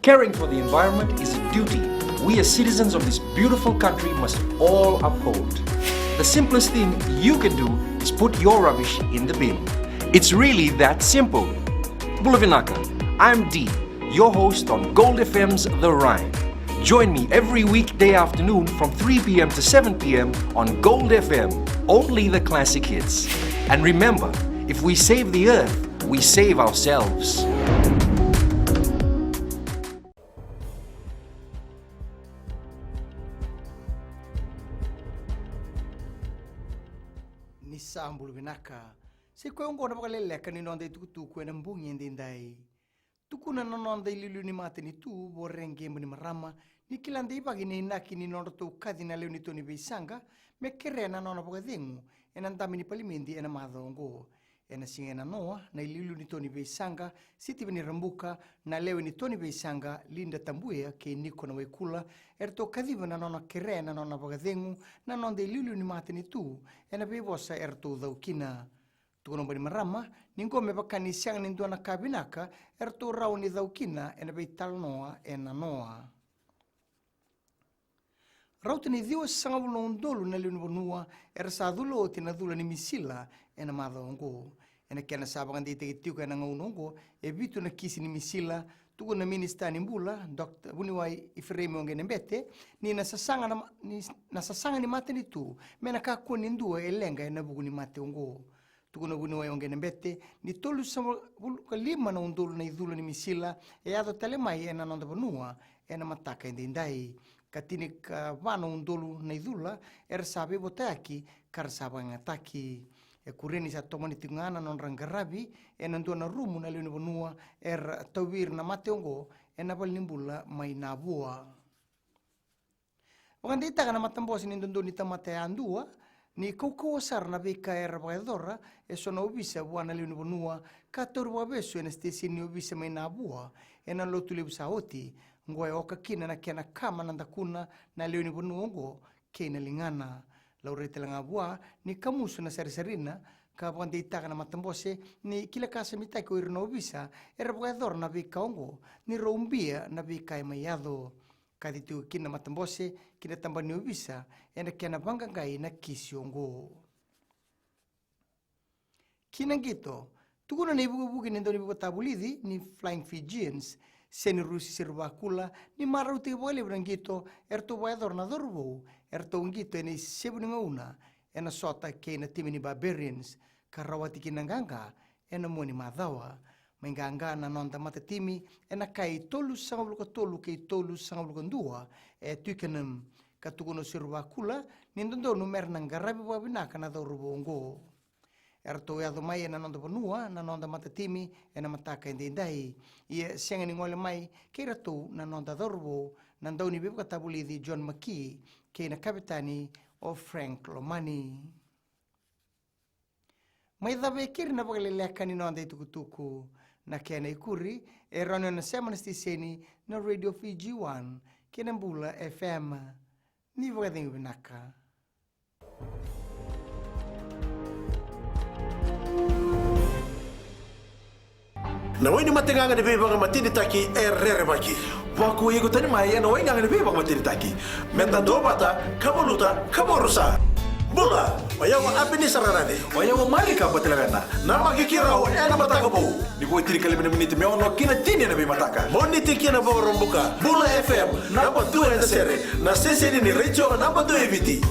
Caring for the environment is a duty we as citizens of this beautiful country must all uphold. The simplest thing you can do is put your rubbish in the bin. It's really that simple. Bulavinaka, I'm Dee, your host on Gold FM's The Rhyme. Join me every weekday afternoon from 3 p.m. to 7 p.m. on Gold FM, only the classic hits. And remember, if we save the earth, we save ourselves. Nisambulu vinaka se kwe ngona bakaleleka ni nonde tukutuku ena mbungi ndindai tukuna nonde ililu ni mate ni tu borenge mbuni marama ni kilande ibagi ni naki ni nondo tu kadina leo ni toni beisanga mekere na nona bogadingu ena ndami ni palimindi ena madongo ena singena noa na ililu ni toni beisanga siti bini rambuka na leo ni toni beisanga linda tambuya ke niko na wekula erto kadiva na nona kere na nona bogadingu na nonde ililu ni mate ni tu ena bebosa erto daukina tukono bani marama ningome bakani siang nindu na kabinaka erto rau ni daukina ena beital noa ena noa rauta ni dio sangabulo ndolu na liunu bonua ersa dulo tina dula ni misila ena madongo ena kena sabangan di tegitiu kana ngaunongo ebitu na kisi ni misila tuko na minista ni mbula Dr. Buniwai Ifreme ongene mbete ni nasasanga ni mate ni tu mena kako ni ndua elenga ena bugu ni mate ongo tuko na Buniwai ongene mbete ni tolu kalima na undulu na idula ni misila e ado talemai ena nonda bonua ena mataka indindai katini ka vana undulu na idula sabe botaki kar sabanga taki e kureni sa tomani tingana non rangarabi nando na rumu na leno bonua tawir na mateongo na balnimbula mai na bua wakandita kana matambosi ni ndondo ni tamate andua ni koko sar na beka bagadora sono ubisa bwana leno bonua katorwa beso stesi ni ubisa mai na bua na lotule busaoti ngoe oka kina na kena kama nanda kuna na leo ni bonungo kena lingana laurete langa bua ni kamusu na sarisarina ka bande itaka na matambose ni kila kasa mitai ko irno bisa bogador na bika ongo ni rombia na bika mayado kaditu kina matambose kina tambani ubisa ena kena banga ngai na kisiongo kina ngito tukuna ni bugu ni ndoni butabulidi ni Flying Fijians seni rusi sirbakula ni marauti bole brangito erto bogador na dorbo erto ungito eni sebunungauna ena sota kena timini barbarians karawati kinanganga ena moni madawa menganga na nonda matatimi ena kai tolu sangabluka tolu kai tolu sangabluka ndua tukenam katukono sirbakula nindondo numer nangarabi wabinaka na dorbo erto ya mai ena nonda bonua na nonda matatimi ena mataka indindai ia senga ni ngole mai kera tu na nonda dorbo na ndoni bebka tabuli di John McKee ke na kapitani o Frank Lomani mai da bekir na bagalele kani nonda itukutuku na kena ikuri rono na semana stiseni na Radio Fiji 1 kena mbula FM ni vogadingu binaka na wai ni matenganga ni bebanga matini taki rere baki waku igu tani mai na wai nganga ni bebanga matini taki menta dobata kaboluta kaborusa bula wayawa abini sararane wayawa malika batelagana na makikira o ena mataka bo ni boy tiri kali minute me ono kina tini na be mataka moni tiki na bo rombuka bula FM namba 2 na sere na sese ni recho namba 2 eviti